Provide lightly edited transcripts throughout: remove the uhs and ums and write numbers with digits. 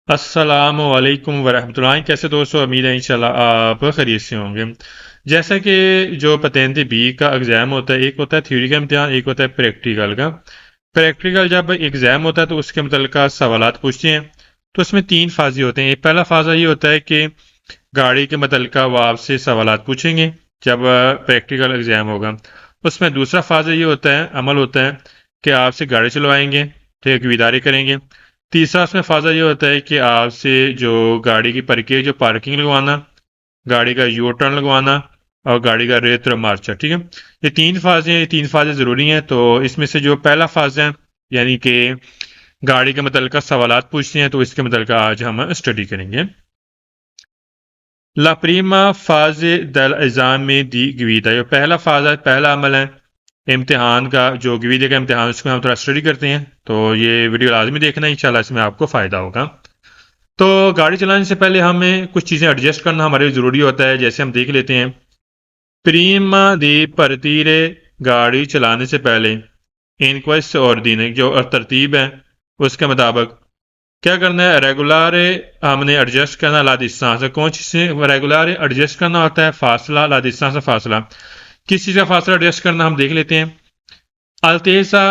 अस्सलामुअलैकुम वरहमतुल्लाह। कैसे दोस्तों, उम्मीद है इंशाल्लाह आप खैरियत से होंगे। जैसा कि जो पतेंते बी का एग्ज़ाम होता है, एक होता है थ्योरी का इम्तिहान, एक होता है प्रैक्टिकल का। प्रैक्टिकल जब एग्ज़ाम होता है तो उसके मुतल्लिका सवालात पूछते हैं। तो उसमें तीन फाजी होते हैं। एक पहला फाजा ये होता है कि गाड़ी के मुतल्लिका वो आपसे सवालात पूछेंगे जब प्रैक्टिकल एग्ज़ाम होगा। उसमें दूसरा फाजा ये होता है, अमल होता है कि आपसे गाड़ी चलवाएंगे, ठेकेदारी करेंगे। तीसरा उसमें फ़ायदा ये होता है कि आपसे जो गाड़ी की जो पार्किंग लगवाना, गाड़ी का यू टर्न लगवाना और गाड़ी का रेत्र मार्चा। ठीक है, ये तीन फाजे हैं, ये तीन फाजे ज़रूरी हैं। तो इसमें से जो पहला फाजा है, यानी कि गाड़ी के मतलब सवालात पूछते हैं, तो इसके मतलब आज हम स्टडी करेंगे। ला प्रीमा फाज दल एग्ज़ाम में दी गवीदा, ये पहला फाजा, पहला अमल है इम्तिहान का। जो गवीदे का इम्तिहान, उसको हम थोड़ा स्टडी करते हैं। तो ये वीडियो लाजमी देखना, इंशाल्लाह इसमें आपको फ़ायदा होगा। तो गाड़ी चलाने से पहले हमें कुछ चीज़ें एडजस्ट करना हमारे लिए ज़रूरी होता है। जैसे हम देख लेते हैं, प्रीमा दी परतीरे, गाड़ी चलाने से पहले इनक्वेस्ट और दिन जो तरतीब है उसके मुताबिक क्या करना है। रेगुलर हमने एडजस्ट करना ला डिस्टेंस से। कौन चीज़ से रेगुलर एडजस्ट करना होता है? फासला ला डिस्टेंस से फासला। किस चीज़ का फासला एडजस्ट करना हम देख लेते हैं। अल्तेसा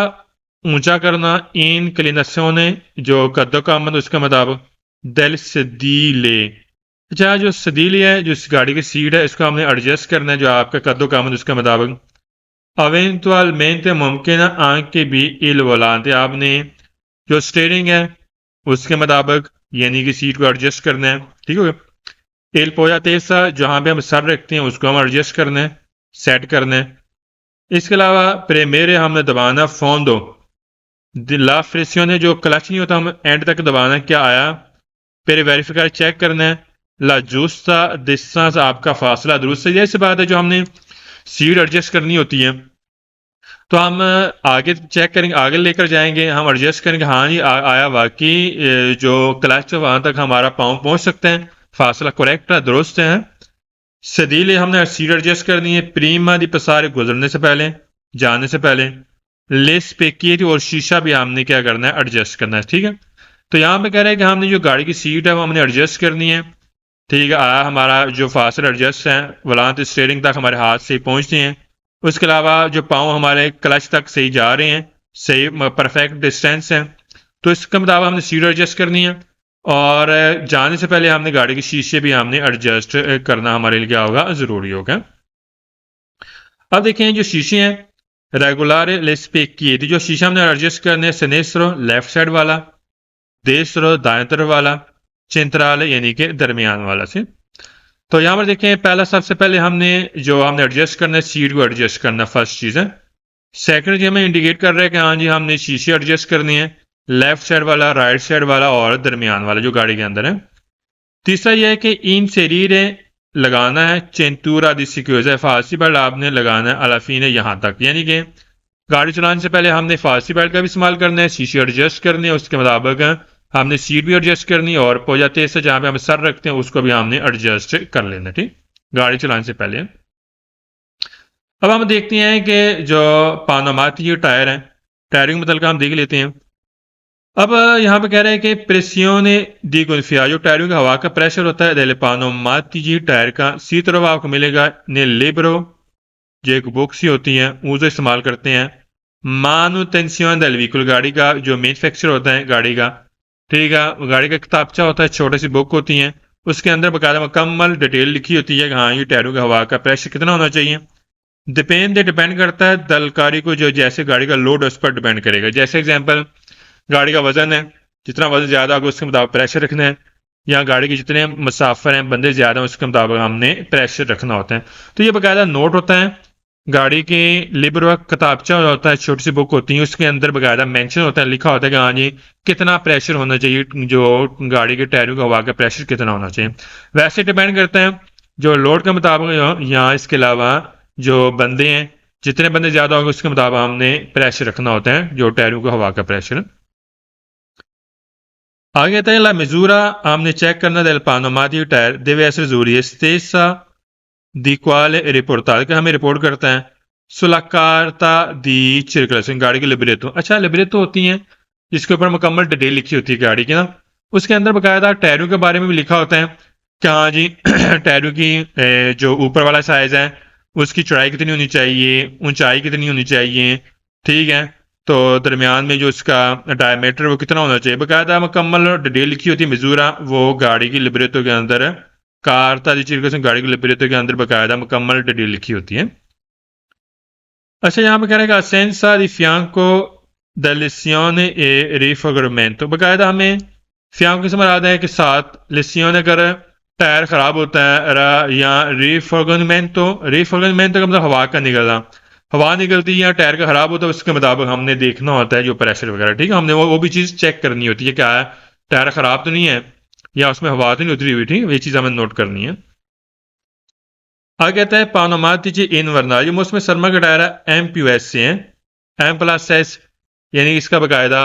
ऊंचा करना, इन क्लिनसियोने जो कद्दो का अमल उसके मुताबिक दिल सदीले। अच्छा, जो सदीली है, जो इस गाड़ी की सीट है, इसको हमने एडजस्ट करना है जो आपका कद्दो का अमल उसके मुताबिक। अवेंचुअलमेंट मुमकिन आंख के भी इल वलांते, आपने जो स्टेयरिंग है उसके मुताबिक यानी कि सीट को एडजस्ट करना है। ठीक हो गया। एल पोया तेसा, जहाँ पे हम सर रखते हैं उसको हम एडजस्ट करना है, सेट करना है। इसके अलावा प्रेमेरे हमने दबाना फोन दो। ला फ्रेसियो ने जो क्लच नहीं होता, हम एंड तक दबाना है क्या आया। फिर वेरीफाई चेक करना है। ला जूस्ता डिस्टेंस, आपका फासला दुरुस्त है। जैसी बात है, जो हमने सीट एडजस्ट करनी होती है तो हम आगे चेक करेंगे, आगे लेकर जाएंगे, हम एडजस्ट करेंगे, हाँ जी आया वाकई जो क्लच है वहां तक हमारा पाँव पहुंच सकते हैं, फासला करेक्ट है, दुरुस्त है। सदीले हमने सीट एडजस्ट करनी है प्रीमा दी पसारे, गुजरने से पहले, जाने से पहले। लेस पे की थी और शीशा भी हमने क्या करना है, एडजस्ट करना है। ठीक है, तो यहाँ पे कह रहे हैं कि हमने जो गाड़ी की सीट है वो हमने एडजस्ट करनी है। ठीक है, आया हमारा जो फासला एडजस्ट है, वलांत स्टेयरिंग तक हमारे हाथ से पहुंचते हैं। उसके अलावा जो पाँव हमारे क्लच तक सही जा रहे हैं, सही परफेक्ट डिस्टेंस है, तो इसके मुताबिक हमने सीट एडजस्ट करनी है। और जाने से पहले हमने गाड़ी के शीशे भी हमने एडजस्ट करना हमारे लिए क्या होगा, ज़रूरी होगा। अब देखें जो शीशे हैं रेगुलर लेस पे किए थी, जो शीशा हमने एडजस्ट करने हैं, सनेस्रो लेफ्ट साइड वाला, देसरो दाएं तरफ वाला, चिंतराल यानी कि दरमियान वाला से। तो यहाँ पर देखें, पहला सबसे पहले हमने एडजस्ट करना है, सीट को एडजस्ट करना फर्स्ट चीज़ है। सेकंड जी हमें इंडिकेट कर रहा है कि हाँ जी हमने शीशे एडजस्ट करनी है, लेफ्ट साइड वाला, राइट साइड वाला और दरमियान वाला जो गाड़ी के अंदर है। तीसरा यह है कि इन शरीर लगाना है चेंतूरा दी सिक्योर, फारसी बेल्ट आपने लगाना है अलाफीन यहाँ तक, यानी कि गाड़ी चलाने से पहले हमने फारसी बेल्ट का भी इस्तेमाल करना है, शीशे एडजस्ट करने हैं, उसके मुताबिक हमने सीट भी एडजस्ट करनी है और पोजाते से जहाँ पे हम सर रखते हैं उसको भी हमने एडजस्ट कर लेना। ठीक, गाड़ी चलाने से पहले। अब हम देखते हैं कि जो पानामाती जो टायर हैं, टायरिंग मतलब हम देख लेते हैं। अब यहाँ पे कह रहे हैं कि प्रेसियोने दी गुल्फिया, जो टायरों का हवा का प्रेशर होता है डेले पानामाती जी टायर का, सी तरफ आपको मिलेगा ने लिब्रो, जो एक बुक सी होती है उसे इस्तेमाल करते हैं। मानुटेंसियोन del व्हीकल, गाड़ी का जो मैन्युफैक्चर होता है गाड़ी का, ठीक है, गाड़ी का किताबचा होता है, छोटी सी बुक होती है, उसके अंदर बकायदा मुकम्मल डिटेल लिखी होती है कि हाँ ये टायरों का हवा का प्रेशर कितना होना चाहिए। डिपेंड करता है दलकारी को, जो जैसे गाड़ी का लोड उस पर डिपेंड करेगा। जैसे एग्जाम्पल, गाड़ी का वजन है, जितना वजन ज़्यादा होगा उसके मुताबिक प्रेशर रखना है, या गाड़ी के जितने मुसाफिर हैं, बंदे ज़्यादा हैं, उसके मुताबिक हमने प्रेशर रखना होता है। तो ये बकायदा नोट होता है, गाड़ी के लिबर वर्क किताबचा होता है, छोटी सी बुक होती है, उसके अंदर बकायदा मेंशन होता है, लिखा होता है कि हाँ जी कितना प्रेशर होना चाहिए, जो गाड़ी के टायरों का हवा का प्रेशर कितना होना चाहिए। वैसे डिपेंड करता है जो लोड के मुताबिक, यहाँ इसके अलावा जो बंदे हैं, जितने बंदे ज़्यादा होंगे उसके मुताबिक हमने प्रेशर रखना होता है, जो टायरों का हवा का प्रेशर। आगे कहते हैं ला मिजूरा, हमने चेक करना del panomatico tyre deve essere giuri stessa di quale riportare, कि हमें रिपोर्ट करता है sulla carta di circolazione, गाड़ी की लिबरेटो। अच्छा, लिबरेटो होती है जिसके ऊपर मुकम्मल डिटेल लिखी होती है गाड़ी की ना, उसके अंदर बाकायदा टायरों के बारे में भी लिखा होता है कि हाँ जी टायरों की जो ऊपर वाला साइज़ है उसकी चौड़ाई कितनी होनी चाहिए, ऊंचाई कितनी होनी चाहिए, ठीक है। तो दरमियान में जो इसका डायमीटर वो कितना होना चाहिए, बाकायदा मुकम्मल डिटेल लिखी होती है मजूरा वो गाड़ी की लिबरेटो के अंदर है। कार गाड़ी की लिबरेटो के अंदर बाकायदा मुकम्मल डिटेल लिखी होती है। अच्छा, यहाँ पे कह रहा है कि असेंसा di fianco dell'lesione e rifornimento, बाकायदा हमें फियांको से मराद है कि साथ लेसियोन अगर टायर खराब होता है या रिफॉर्गनमेंटो का मतलब हवा का निकलना, हवा निकलती है या टायर का खराब होता है, उसके मुताबिक हमने देखना होता है जो प्रेशर वगैरह, ठीक है। हमने वो भी चीज़ चेक करनी होती है, क्या है टायर खराब तो नहीं है या उसमें हवा तो नहीं उतरी हुई, ठीक है, ये चीज़ हमें नोट करनी है। आगे कहता है पानोमातिची इनवर्नाल, ये मौसम सरमा का टायर है एम पी एस से है एम प्लस एस, यानी इसका बाकायदा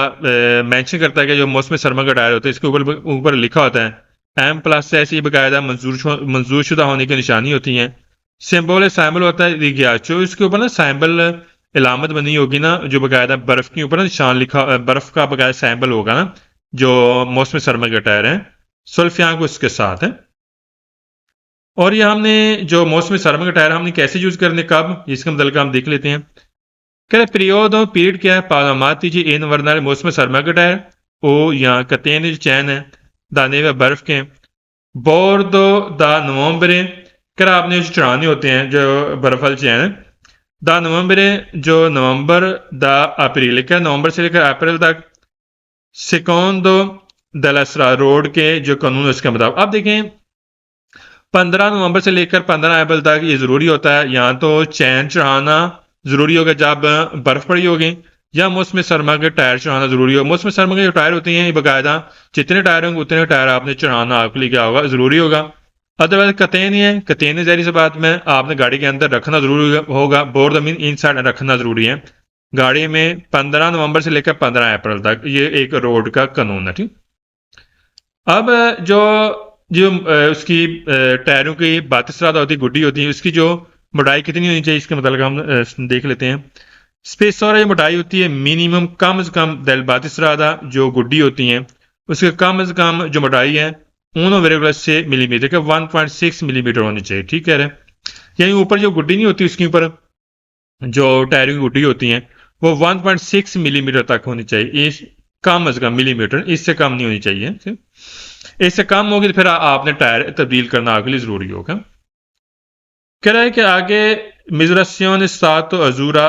मेंशन करता है कि जो मौसम सरमा का टायर होता है इसके ऊपर लिखा होता है एम प्लस एस, ये बाकायदा मंजूर शुदा होने की निशानी होती है। सिंबल सैम्बल होता है रिगियाचो, इसके ऊपर ना सैम्बल इलामत बनी होगी ना, जो बाकायदा बर्फ के ऊपर ना निशान लिखा, बर्फ का बाकायदा सैम्बल होगा ना जो मौसम सरमा का टायर है। सुल्फियांग उसके साथ है। और ये हमने जो मौसमी सरमा का टायर हमने कैसे यूज़ करने, कब, इसका मतलब हम देख लेते हैं। कह रहे पीरियड क्या है, पालामाती जी इन वर्नाल मौसम सरमा का टायर ओ या कतेन चैन है दाने व बर्फ के बोर्दो दा नवंबरे, कर आपने जो चढ़ाने होते हैं जो बर्फ वाले चैन है दा नवंबरे, जो नवंबर दा अप्रैल, क्या नवंबर से लेकर अप्रैल तक सेकोंडो दलसरा रोड के जो कानून उसके मुताबिक। अब देखें 15 नवंबर से लेकर 15 अप्रैल तक ये ज़रूरी होता है, या तो चैन चढ़ाना ज़रूरी होगा जब बर्फ़ पड़ी होगी, या मौसम सरमा के टायर चढ़ाना ज़रूरी होगा। मौसम सरमा के जो टायर होते हैं ये बाकायदा जितने टायर होंगे उतने टायर आपने चढ़ाना आपके लिए क्या होगा, ज़रूरी होगा। अदरवाइज कतेन ही है, कतेन ज़ाहिर सी बात में आपने गाड़ी के अंदर रखना ज़रूरी होगा, बोर्ड मीन इन साइड रखना ज़रूरी है गाड़ी में 15 नवंबर से लेकर 15 अप्रैल तक, ये एक रोड का कानून है, ठीक। अब जो जो उसकी टायरों की बातिस्रादा होती है, गुड्डी होती है, उसकी जो मोटाई कितनी होनी चाहिए इसके मतलब हम देख लेते हैं। स्पेस और ये मोटाई होती है मिनिमम कम से कम दल बातिस्रादा जो गुड्डी होती हैं उसके कम से कम जो मोटाई है 1,6 मिलीमीटर का 1.6 मिलीमीटर होनी चाहिए, ठीक कह रहे हैं। यानी ऊपर जो गुड्डी नहीं होती उसके ऊपर जो टायरों की गुड्डी होती हैं वो 1.6 मिलीमीटर तक होनी चाहिए, इस कम से कम मिलीमीटर, इससे कम नहीं होनी चाहिए। इससे कम होगी तो फिर आपने टायर तब्दील करना आपके लिए ज़रूरी होगा। कह रहा है कि आगे मिजरासियोन सात अजूरा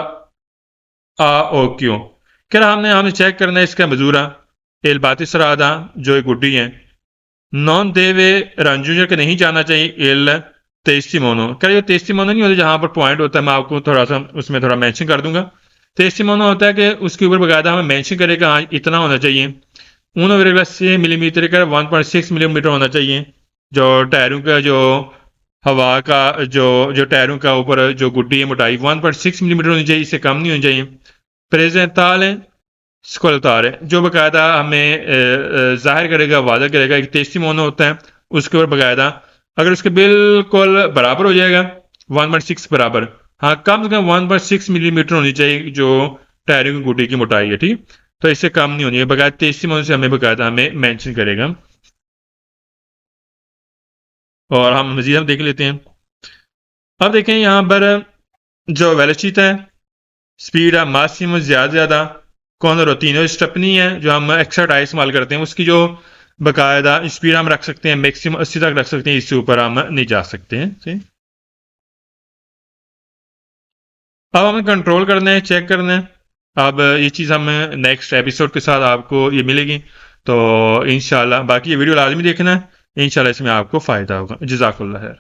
आ ओ क्यों, कह रहा हमने चेक करना है इसका मजूरा एल बातिसरादा जो एक गुड्डी है नॉन देवे रंजूजर के नहीं जाना चाहिए एल तेस्टिमोनो, कह रहे तेस्टिमोनो नहीं होता जहाँ पर पॉइंट होता है, मैं आपको थोड़ा सा उसमें थोड़ा मेंशन कर दूंगा। तेस्टिमोनो होता है कि उसके ऊपर बकायदा हमें मेंशन करेगा हाँ इतना होना चाहिए, 1,6 मिलीमीटर का 1.6 मिलीमीटर होना चाहिए जो टायरों का जो हवा का जो जो टायरों का ऊपर जो गुड्डी है मोटाई 1.6 मिलीमीटर होनी चाहिए, इससे कम नहीं होनी चाहिए। प्रेजेंटाल है स्कोलतार है जो बकायदा हमें जाहिर करेगा, वादा करेगा एक टेस्टी मोनो होता है उसके ऊपर बकायदा अगर उसके बिल्कुल बराबर हो जाएगा 1.6 बराबर, हाँ कम से कम 1.6 मिलीमीटर होनी चाहिए जो टायरों की गुड्डी की मोटाई है, ठीक। तो इससे कम नहीं होनी है, बकायदा टेस्टिमोनी से हमें बकायदा हमें मेंशन करेगा। और हम मजीद हम देख लेते हैं। अब देखें यहाँ पर जो वेलोसिटी है, स्पीड है माक्सिमम ज़्यादा कौन रोतीनो स्टेपनी है जो हम एक्स्ट्रा टायर इस्तेमाल करते हैं उसकी जो बकायदा स्पीड हम रख सकते हैं मैक्सिमम 80 तक रख सकते हैं, इससे ऊपर हम नहीं जा सकते हैं, ठीक। अब हमें कंट्रोल करना है, चेक करना है। अब ये चीज़ हम नेक्स्ट एपिसोड के साथ आपको ये मिलेगी, तो इंशाल्लाह बाकी ये वीडियो लाजमी देखना है, इंशाल्लाह इसमें आपको फ़ायदा होगा। जज़ाकल्लाह खैर।